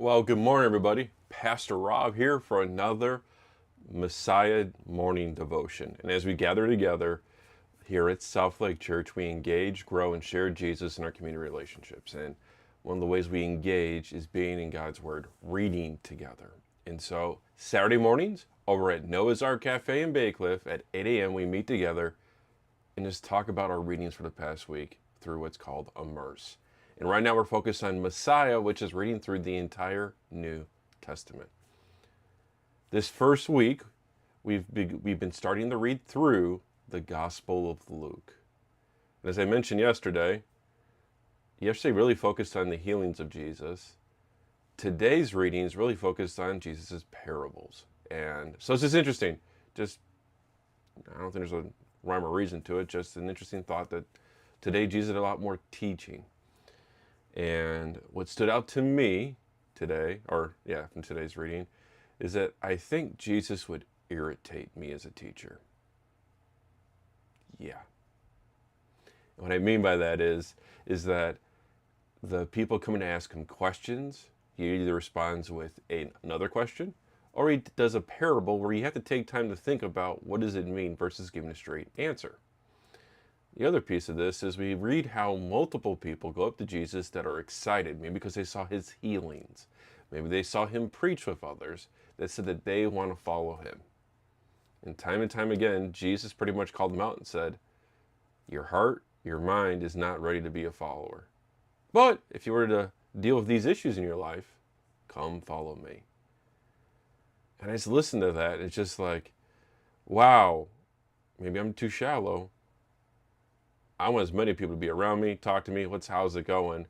Well, good morning, everybody. Pastor Rob here for another Messiah morning devotion. And as we gather together here at South Lake Church, we engage, grow, and share Jesus in our community relationships. And one of the ways we engage is being in God's Word, reading together. And so, Saturday mornings over at Noah's Ark Cafe in Bay Cliff at 8 a.m., we meet together and just talk about our readings for the past week through what's called Immerse. And right now we're focused on Messiah, which is reading through the entire New Testament. This first week, we've been starting to read through the Gospel of Luke. And as I mentioned yesterday really focused on the healings of Jesus. Today's reading is really focused on Jesus' parables. And so it's just interesting. I don't think there's a rhyme or reason to it, just an interesting thought that today Jesus did a lot more teaching. And what stood out to me today, from today's reading, is that I think Jesus would irritate me as a teacher. Yeah. And what I mean by that is that the people coming to ask him questions, he either responds with another question, or he does a parable where you have to take time to think about what does it mean versus giving a straight answer. The other piece of this is we read how multiple people go up to Jesus that are excited, maybe because they saw his healings. Maybe they saw him preach with others that said that they want to follow him. And time again, Jesus pretty much called them out and said, your heart, your mind is not ready to be a follower. But if you were to deal with these issues in your life, come follow me. And I just listened to that. It's just like, wow, maybe I'm too shallow. I want as many people to be around me, talk to me, how's it going?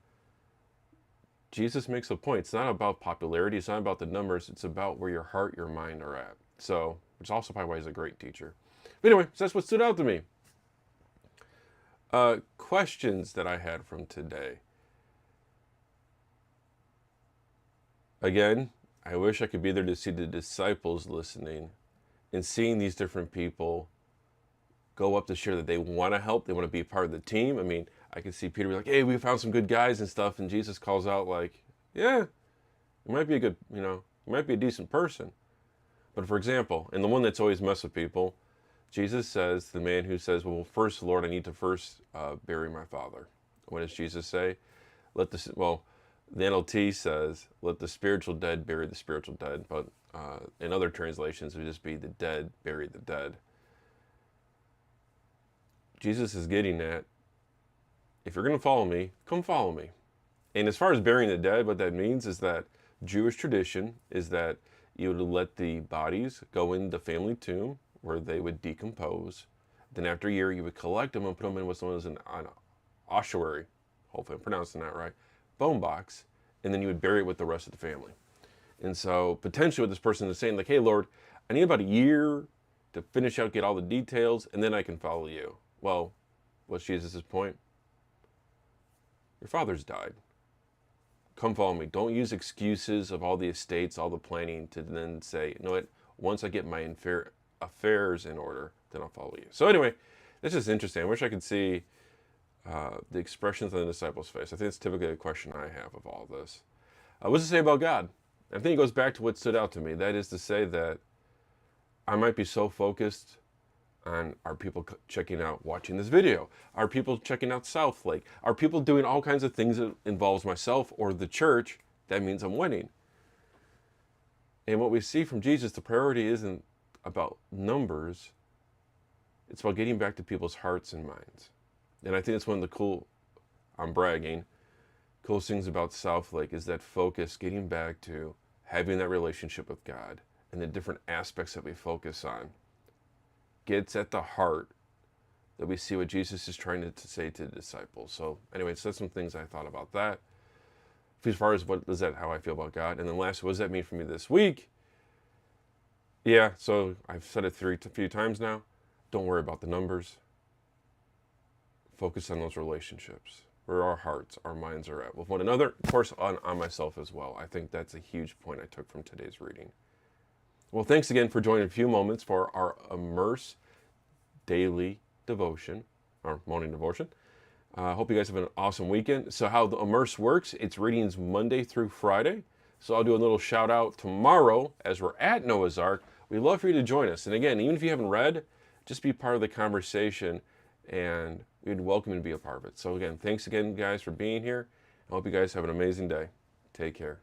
Jesus makes a point. It's not about popularity. It's not about the numbers. It's about where your heart, your mind are at. So, which is also probably why he's a great teacher. But anyway, so that's what stood out to me. Questions that I had from today. Again, I wish I could be there to see the disciples listening and seeing these different people go up to share that they want to help, they want to be a part of the team. I mean, I can see Peter be like, hey, we found some good guys and stuff, and Jesus calls out like, yeah, you might be a good, you might be a decent person. But for example, and the one that's always messed with people, Jesus says, the man who says, well, first, Lord, I need to first bury my father. What does Jesus say? The NLT says, let the spiritual dead bury the spiritual dead. But in other translations, it would just be the dead bury the dead. Jesus is getting at, if you're going to follow me, come follow me. And as far as burying the dead, what that means is that Jewish tradition is that you would let the bodies go in the family tomb where they would decompose. Then after a year, you would collect them and put them in what's known as an ossuary, hopefully I'm pronouncing that right, bone box, and then you would bury it with the rest of the family. And so potentially what this person is saying, like, hey, Lord, I need about a year to finish out, get all the details, and then I can follow you. Well, what's Jesus' point? Your father's died. Come follow me. Don't use excuses of all the estates, all the planning to then say, you know what, once I get my affairs in order, then I'll follow you. So anyway, this is interesting. I wish I could see the expressions on the disciples' face. I think it's typically a question I have of all this. What does it say about God? I think it goes back to what stood out to me. That is to say that I might be so focused on, are people checking out, watching this video? Are people checking out South Lake? Are people doing all kinds of things that involves myself or the church? That means I'm winning. And what we see from Jesus, the priority isn't about numbers. It's about getting back to people's hearts and minds. And I think it's one of the coolest things about South Lake is that focus, getting back to having that relationship with God and the different aspects that we focus on gets at the heart that we see what Jesus is trying to say to the disciples. So anyway, so that's some things I thought about that. As far as how I feel about God. And then last, what does that mean for me this week? Yeah, so I've said it a few times now. Don't worry about the numbers. Focus on those relationships, where our hearts, our minds are at with one another. Of course, on myself as well. I think that's a huge point I took from today's reading. Well, thanks again for joining a few moments for our Immerse daily devotion, or morning devotion. I hope you guys have an awesome weekend. So how the Immerse works, it's readings Monday through Friday. So I'll do a little shout out tomorrow as we're at Noah's Ark. We'd love for you to join us. And again, even if you haven't read, just be part of the conversation, and we'd welcome you to be a part of it. So again, thanks again, guys, for being here. I hope you guys have an amazing day. Take care.